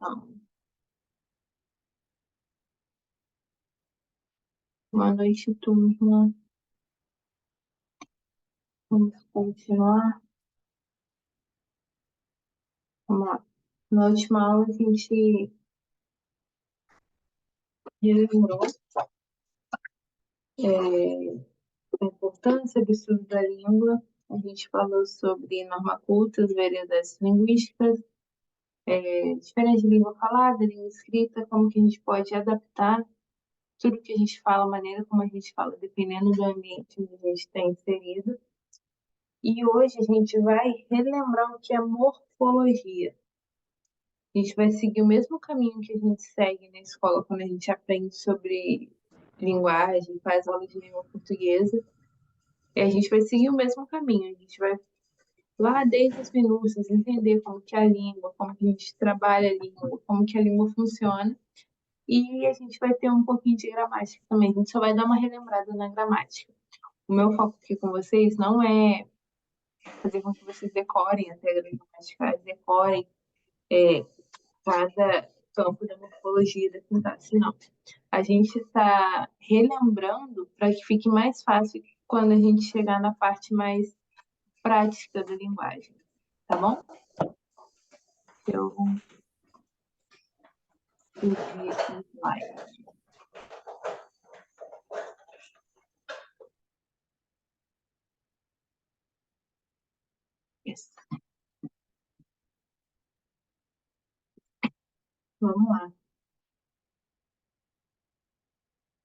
Então, boa noite, turma. Vamos continuar. Vamos lá. Na última aula, a gente relembrou a importância do estudo da língua. A gente falou sobre norma culta, as variedades linguísticas, diferente de língua falada, língua escrita, como que a gente pode adaptar tudo que a gente fala, a maneira como a gente fala, dependendo do ambiente onde a gente está inserido. E hoje a gente vai relembrar o que é morfologia. A gente vai seguir o mesmo caminho que a gente segue na escola quando a gente aprende sobre linguagem, faz aula de língua portuguesa. E a gente vai seguir o mesmo caminho. A gente vai lá desde as minúcias entender como que é a língua, como que a gente trabalha a língua, como que a língua funciona. E a gente vai ter um pouquinho de gramática também. A gente só vai dar uma relembrada na gramática. O meu foco aqui com vocês não é fazer com que vocês decorem as regras gramaticais, decorem cada campo da morfologia da sintaxe, não. A gente está relembrando para que fique mais fácil quando a gente chegar na parte mais prática da linguagem, tá bom? Eu subir aqui o slide. Isso. Vamos lá.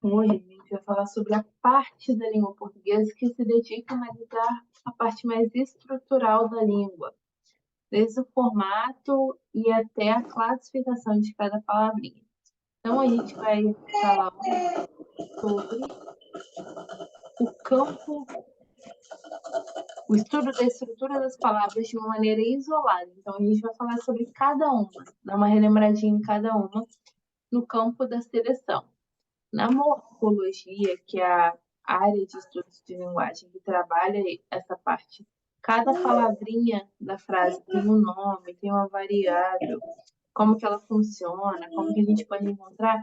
Hoje a gente vai falar sobre a parte da língua portuguesa que se dedica a analisar a parte mais estrutural da língua, desde o formato e até a classificação de cada palavrinha. Então, a gente vai falar sobre o campo, o estudo da estrutura das palavras de uma maneira isolada. Então, a gente vai falar sobre cada uma, dar uma relembradinha em cada uma no campo da seleção. Na morfologia, que é a área de estudos de linguagem que trabalha essa parte, cada palavrinha da frase tem um nome, tem uma variável, como que ela funciona, como que a gente pode encontrar,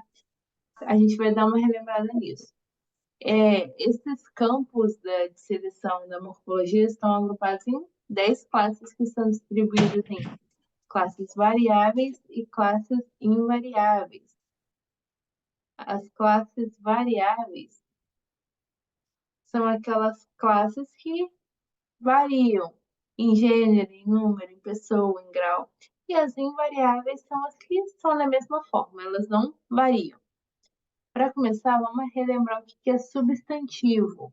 a gente vai dar uma relembrada nisso. Esses campos de seleção da morfologia estão agrupados em 10 classes que são distribuídas em classes variáveis e classes invariáveis. As classes variáveis são aquelas classes que variam em gênero, em número, em pessoa, em grau. E as invariáveis são as que são da mesma forma, elas não variam. Para começar, vamos relembrar o que é substantivo.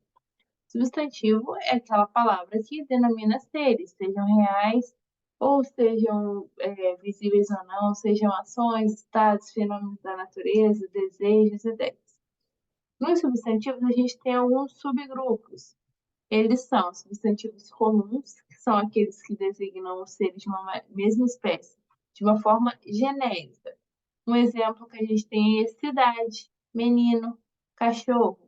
Substantivo é aquela palavra que denomina seres, sejam reais ou sejam visíveis ou não, sejam ações, estados, fenômenos da natureza, desejos, ideias. Nos substantivos, a gente tem alguns subgrupos. Eles são substantivos comuns, que são aqueles que designam os seres de uma mesma espécie, de uma forma genérica. Um exemplo que a gente tem é cidade, menino, cachorro.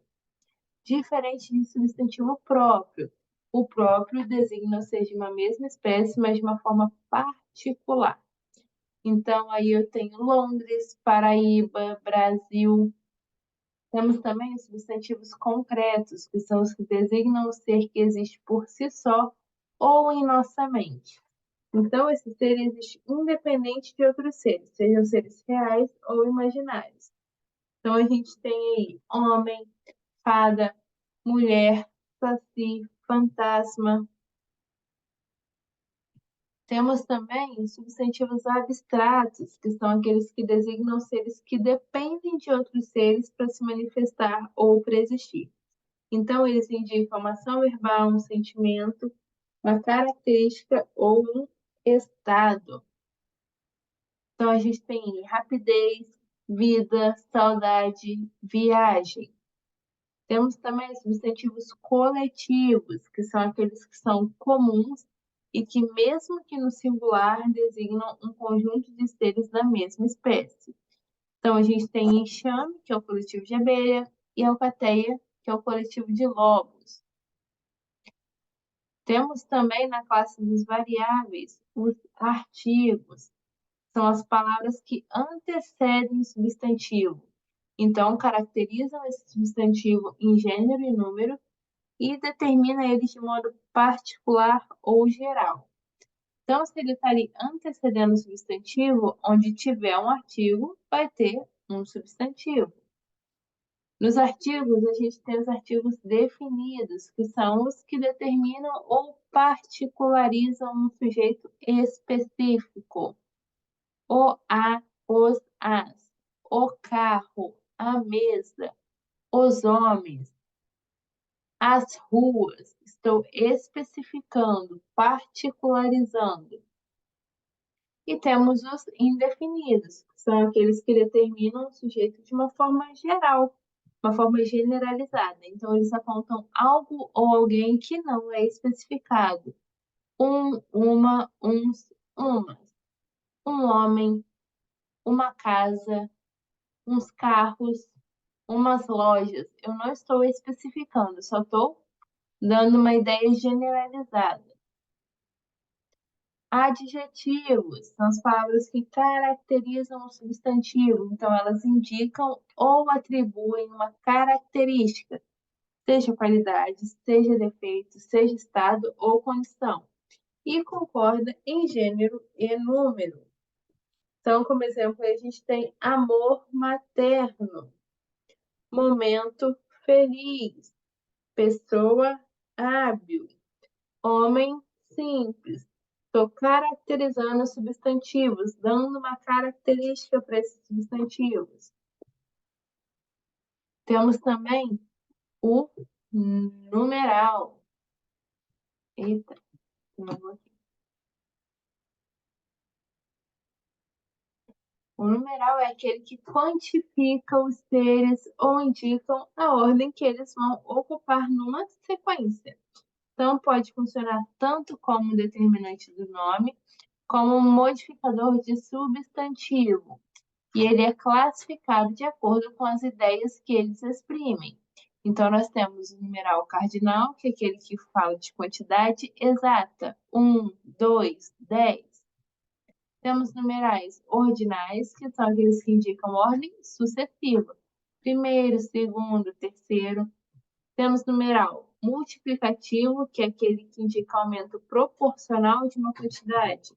Diferente de substantivo próprio. O próprio designa o ser de uma mesma espécie, mas de uma forma particular. Então, aí eu tenho Londres, Paraíba, Brasil. Temos também os substantivos concretos, que são os que designam o ser que existe por si só ou em nossa mente. Então, esse ser existe independente de outros seres, sejam seres reais ou imaginários. Então, a gente tem aí homem, fada, mulher, saci, fantasma. Temos também substantivos abstratos, que são aqueles que designam seres que dependem de outros seres para se manifestar ou para existir. Então, eles indicam uma ação verbal, um sentimento, uma característica ou um estado. Então, a gente tem rapidez, vida, saudade, viagem. Temos também substantivos coletivos, que são aqueles que são comuns e que, mesmo que no singular, designam um conjunto de seres da mesma espécie. Então, a gente tem enxame, que é o coletivo de abelha, e alcateia, que é o coletivo de lobos. Temos também na classe dos variáveis os artigos. são as palavras que antecedem o substantivo. Então, caracterizam esse substantivo em gênero e número e determina eles de modo particular ou geral. Então, se ele está ali antecedendo o substantivo, onde tiver um artigo, vai ter um substantivo. Nos artigos, a gente tem os artigos definidos, que são os que determinam ou particularizam um sujeito específico. O a, os as, o carro, a mesa, os homens, as ruas. Estou especificando, particularizando. E temos os indefinidos, que são aqueles que determinam o sujeito de uma forma geral, uma forma generalizada. Então, eles apontam algo ou alguém que não é especificado. Uma, uns, umas. Um homem, uma casa, uns carros, umas lojas. Eu não estou especificando, só estou dando uma ideia generalizada. Adjetivos são as palavras que caracterizam o substantivo, então elas indicam ou atribuem uma característica, seja qualidade, seja defeito, seja estado ou condição, e concorda em gênero e número. Então, como exemplo, a gente tem amor materno, momento feliz, pessoa hábil, homem simples. Estou caracterizando os substantivos, dando uma característica para esses substantivos. Temos também o numeral. Eita, o numeral é aquele que quantifica os seres ou indicam a ordem que eles vão ocupar numa sequência. Então, pode funcionar tanto como determinante do nome, como um modificador de substantivo. E ele é classificado de acordo com as ideias que eles exprimem. Então, nós temos o numeral cardinal, que é aquele que fala de quantidade exata, 1, 2, 10. Temos numerais ordinais, que são aqueles que indicam ordem sucessiva, primeiro, segundo, terceiro. Temos numeral multiplicativo, que é aquele que indica aumento proporcional de uma quantidade,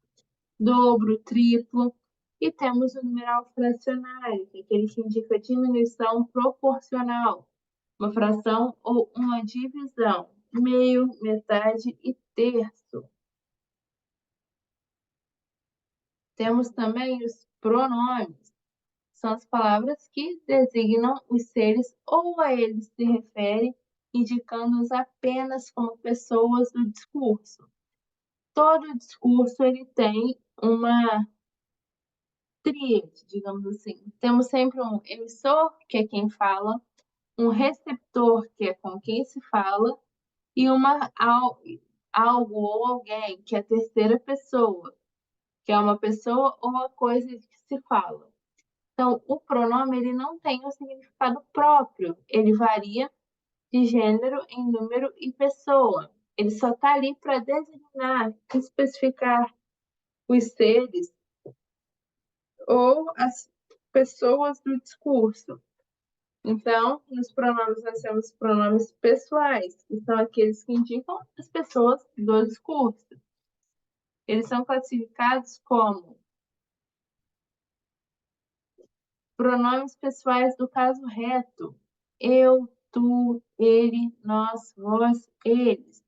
dobro, triplo. E temos o numeral fracionário, que é aquele que indica diminuição proporcional, uma fração ou uma divisão, meio, metade e terço. Temos também os pronomes, são as palavras que designam os seres ou a eles se referem, indicando-os apenas como pessoas do discurso. Todo discurso ele tem uma tríade, digamos assim. Temos sempre um emissor, que é quem fala, um receptor, que é com quem se fala, e algo ou alguém, que é a terceira pessoa, que é uma pessoa ou a coisa que se fala. Então, o pronome ele não tem um significado próprio, ele varia de gênero em número e pessoa. Ele só está ali para designar, especificar os seres ou as pessoas do discurso. Então, nos pronomes nós temos pronomes pessoais, que são aqueles que indicam as pessoas do discurso. Eles são classificados como pronomes pessoais do caso reto. Eu, tu, ele, nós, vós, eles.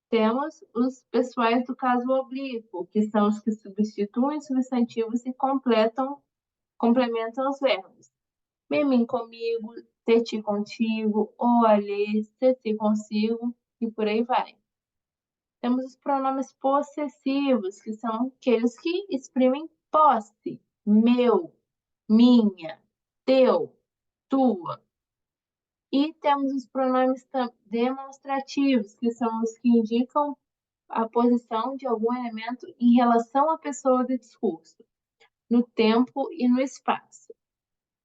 Temos os pessoais do caso oblíquo, que são os que substituem substantivos e complementam os verbos. Mim comigo, ter-te contigo, ou alê, ser-te consigo, e por aí vai. Temos os pronomes possessivos, que são aqueles que exprimem posse, meu, minha, teu, tua. E temos os pronomes demonstrativos, que são os que indicam a posição de algum elemento em relação à pessoa do discurso, no tempo e no espaço.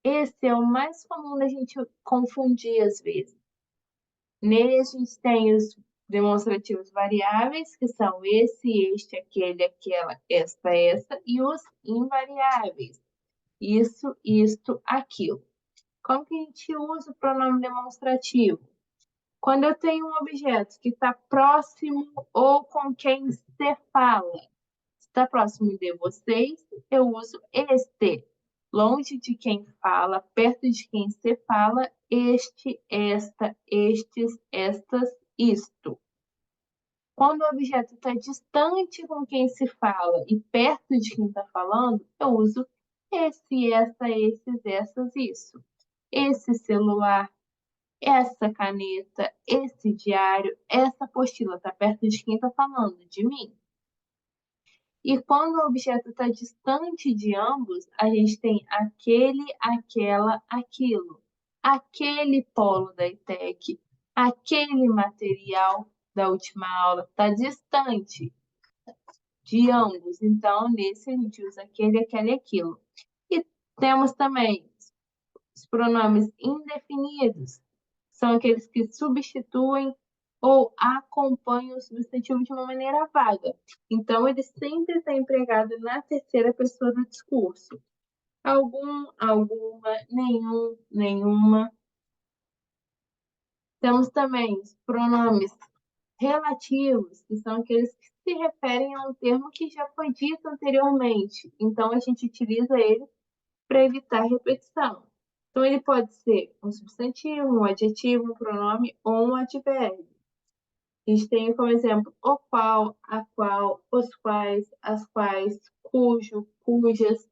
Esse é o mais comum da gente confundir às vezes. Nele a gente tem os demonstrativos variáveis, que são esse, este, aquele, aquela, esta, essa, e os invariáveis, isso, isto, aquilo. Como que a gente usa o pronome demonstrativo? Quando eu tenho um objeto que está próximo ou com quem se fala, está próximo de vocês, eu uso este. Longe de quem fala, perto de quem se fala, este, esta, estes, estas, isto. Quando o objeto está distante com quem se fala e perto de quem está falando, eu uso esse, essa, esses, essas, isso. Esse celular, essa caneta, esse diário, essa apostila está perto de quem está falando, de mim. E quando o objeto está distante de ambos, a gente tem aquele, aquela, aquilo. Aquele polo da ITEC, aquele material da última aula está distante de ambos. Então, nesse a gente usa aquele, aquele, aquilo. E temos também os pronomes indefinidos. São aqueles que substituem ou acompanham o substantivo de uma maneira vaga. Então, ele sempre está empregado na terceira pessoa do discurso. Algum, alguma, nenhum, nenhuma. Temos também os pronomes relativos, que são aqueles que se referem a um termo que já foi dito anteriormente. Então, a gente utiliza ele para evitar repetição. Então, ele pode ser um substantivo, um adjetivo, um pronome ou um advérbio. A gente tem como exemplo o qual, a qual, os quais, as quais, cujo, cujas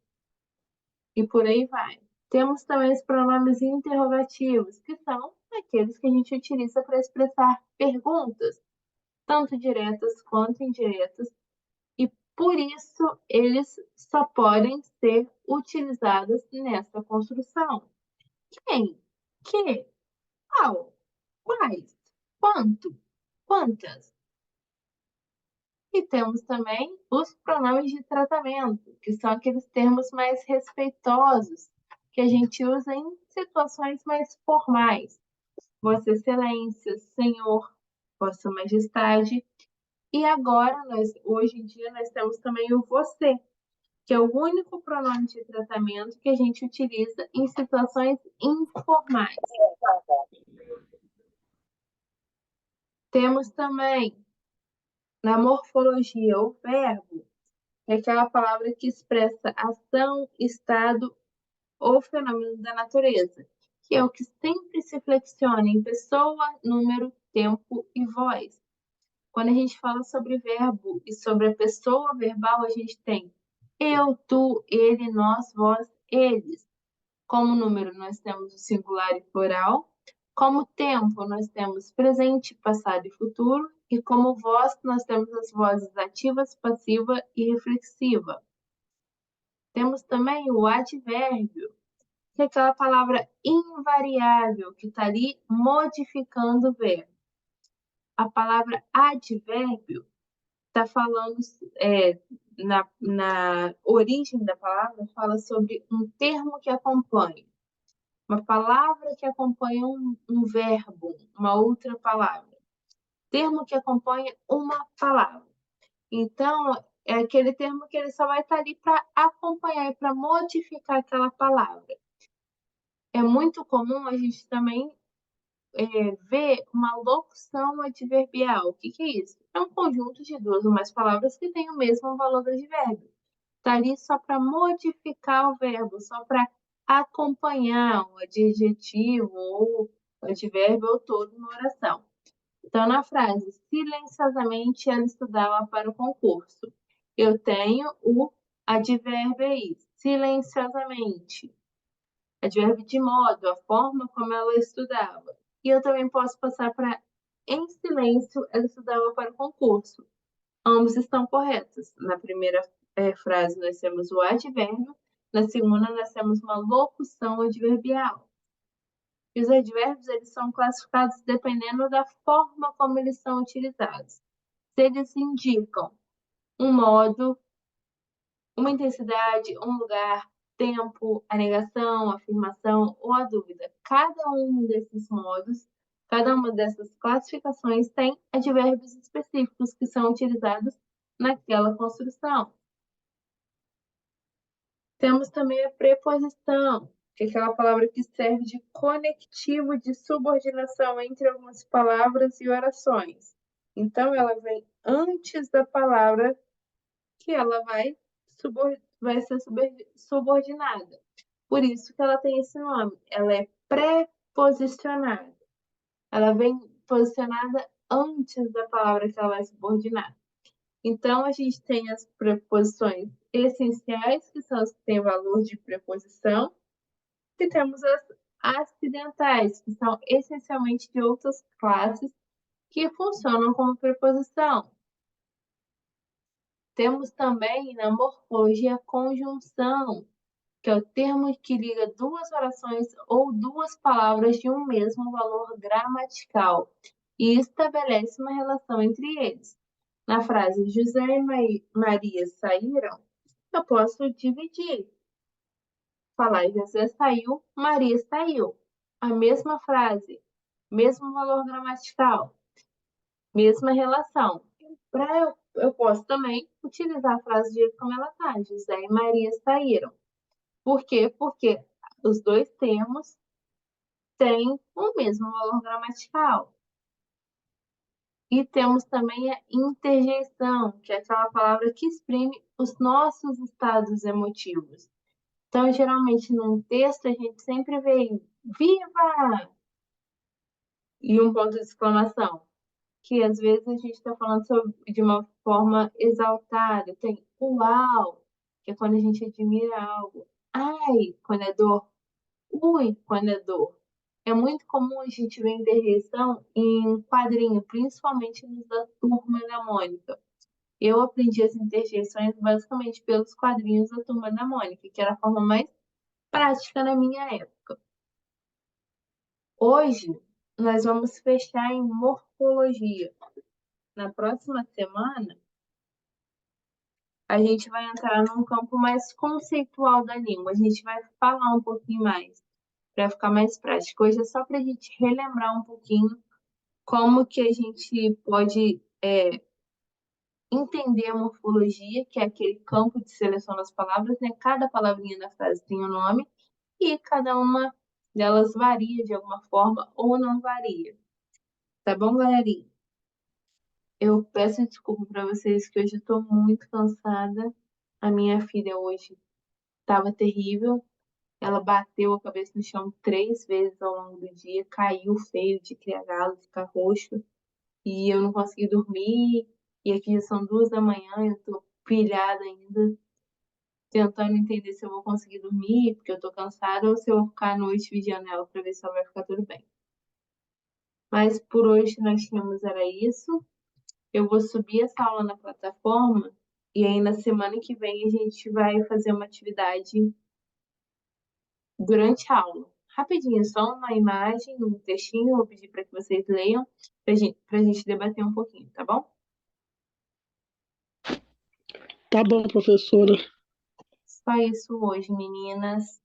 e por aí vai. Temos também os pronomes interrogativos, que são aqueles que a gente utiliza para expressar perguntas, tanto diretas quanto indiretas, e por isso eles só podem ser utilizados nessa construção. Quem? Que? Qual? Quais? Quanto? Quantas? E temos também os pronomes de tratamento, que são aqueles termos mais respeitosos que a gente usa em situações mais formais. Vossa Excelência, Senhor, Vossa Majestade. E agora, hoje em dia, nós temos também o você, que é o único pronome de tratamento que a gente utiliza em situações informais. Temos também, na morfologia, o verbo, é aquela palavra que expressa ação, estado ou fenômeno da natureza, que é o que sempre se flexiona em pessoa, número, tempo e voz. Quando a gente fala sobre verbo e sobre a pessoa verbal, a gente tem eu, tu, ele, nós, vós, eles. Como número, nós temos o singular e plural. Como tempo, nós temos presente, passado e futuro. E como voz, nós temos as vozes ativas, passiva e reflexiva. Temos também o advérbio, que é aquela palavra invariável que está ali modificando o verbo. A palavra advérbio está falando, na origem da palavra, fala sobre um termo que acompanha. Uma palavra que acompanha um verbo, uma outra palavra. Termo que acompanha uma palavra. Então, é aquele termo que ele só vai estar ali para acompanhar e para modificar aquela palavra. É muito comum a gente também ver uma locução adverbial. O que que é isso? É um conjunto de duas ou mais palavras que tem o mesmo valor do advérbio. Está ali só para modificar o verbo, só para acompanhar o adjetivo ou o advérbio ou todo uma oração. Então, na frase, silenciosamente ela estudava para o concurso. Eu tenho o advérbio aí, silenciosamente. Advérbio de modo, a forma como ela estudava. E eu também posso passar para em silêncio ela estudava para o concurso. Ambos estão corretos. Na primeira frase nós temos o advérbio, na segunda nós temos uma locução adverbial. E os advérbios eles são classificados dependendo da forma como eles são utilizados. Se eles indicam um modo, uma intensidade, um lugar, tempo, a negação, a afirmação ou a dúvida. Cada um desses modos Cada uma dessas classificações tem advérbios específicos que são utilizados naquela construção. Temos também a preposição, que é aquela palavra que serve de conectivo de subordinação entre algumas palavras e orações. Então, ela vem antes da palavra que ela vai ser subordinada. Por isso que ela tem esse nome. Ela é preposicionada. Ela vem posicionada antes da palavra que ela vai subordinar. Então, a gente tem as preposições essenciais, que são as que têm valor de preposição, e temos as acidentais, que são essencialmente de outras classes que funcionam como preposição. Temos também na morfologia a conjunção, que é o termo que liga duas orações ou duas palavras de um mesmo valor gramatical e estabelece uma relação entre eles. Na frase José e Maria saíram, eu posso dividir. Falar José saiu, Maria saiu. A mesma frase, mesmo valor gramatical, mesma relação. Eu posso também utilizar a frase do jeito como ela está. José e Maria saíram. Por quê? Porque os dois termos têm o mesmo valor gramatical. E temos também a interjeição, que é aquela palavra que exprime os nossos estados emotivos. Então, geralmente, num texto, a gente sempre vê viva! E um ponto de exclamação, que às vezes a gente está falando de uma forma exaltada. Tem uau, que é quando a gente admira algo. Ai, quando é dor. Ui, quando é dor. É muito comum a gente ver interjeição em quadrinho, principalmente nos da Turma da Mônica. Eu aprendi as interjeições basicamente pelos quadrinhos da Turma da Mônica, que era a forma mais prática na minha época. Hoje, nós vamos fechar em morfologia. Na próxima semana, a gente vai entrar num campo mais conceitual da língua. A gente vai falar um pouquinho mais, para ficar mais prático. Hoje é só para a gente relembrar um pouquinho como que a gente pode entender a morfologia, que é aquele campo de seleção das palavras, né? Cada palavrinha da frase tem um nome e cada uma delas varia de alguma forma ou não varia. Tá bom, galerinha? Eu peço desculpa para vocês que hoje eu estou muito cansada. A minha filha hoje estava terrível. Ela bateu a cabeça no chão 3 vezes ao longo do dia, caiu feio de criar galo, ficar roxo. E eu não consegui dormir. E aqui já são 2 da manhã, eu tô pilhada ainda, tentando entender se eu vou conseguir dormir, porque eu tô cansada, ou se eu vou ficar à noite vigiando ela pra ver se ela vai ficar tudo bem. Mas por hoje nós tínhamos era isso. Eu vou subir essa aula na plataforma e aí na semana que vem a gente vai fazer uma atividade durante a aula. Rapidinho, só uma imagem, um textinho, vou pedir para que vocês leiam pra gente debater um pouquinho, tá bom? Tá bom, professora. Só isso hoje, meninas.